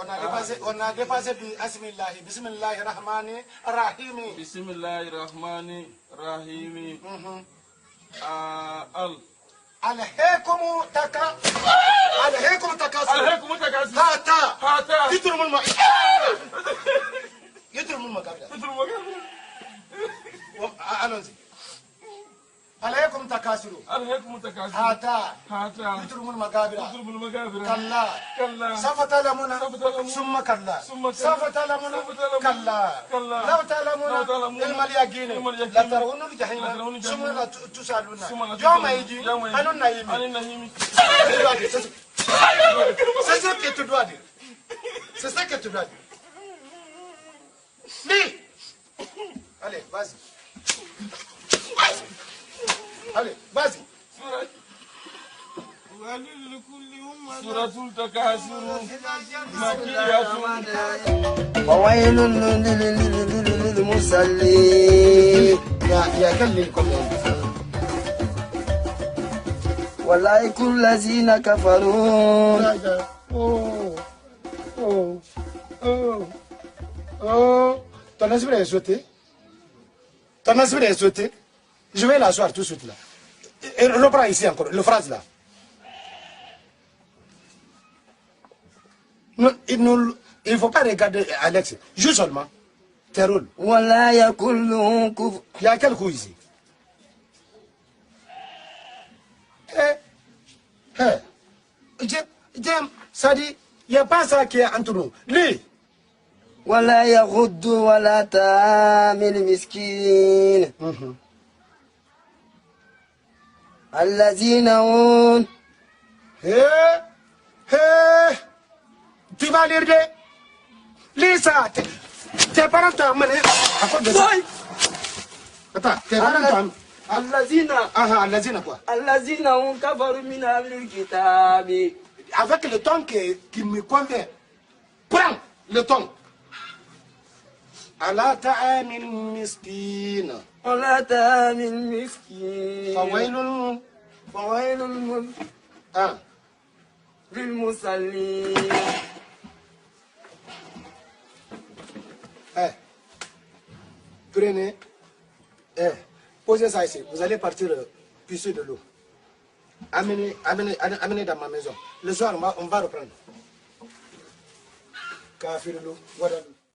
on a dépassé Bismillahirrahmanirrahim. Bismillahirrahmanirrahim. ألهيكم تكاثر. هاتا يترمون المقابر. عليكم تكاثر. هاتا يترمون المقابر. كلا سوف تعلمون ثم كلا سوف تعلمون كلا لو تعلمون علم اليقين لترون الجحيم ثم لا تسألون يوم يجي أنا النعيم. C'est ça que tu dois dire. C'est ça que tu dois dire. Lis. Allez, vas-y. Allez, vas-y. سورة التكاثر مكية. وويل للمصلين. يا كلكم أولئك الذين كفروا. Ton esprit est sauté. Ton esprit est sauté. Je vais l'asseoir tout de suite là. Et reprends ici encore, le phrase là. Non, il ne faut pas regarder Alex, juste seulement. Tes rôles. Il y a quel coup ici? Ça dit, il n'y a pas ça qui est entre nous. Lis. ولا يغض ولا تامل مسكين الذين هم Tu vas lire de lis ça. Tes parents t'ont amené à cause de ça. Attends, tes parents t'ont الذين quoi? الذين هم كفروا من أهل الكتاب. Avec le ton qui me convient. Prends le ton. على طعام مسكين. على طعام مسكين. فويل للمصلين. Prenez. Posez ça ici. Vous allez partir pisser de l'eau. Amenez dans ma maison. Le soir, on va reprendre. Kafir l'eau. Voilà.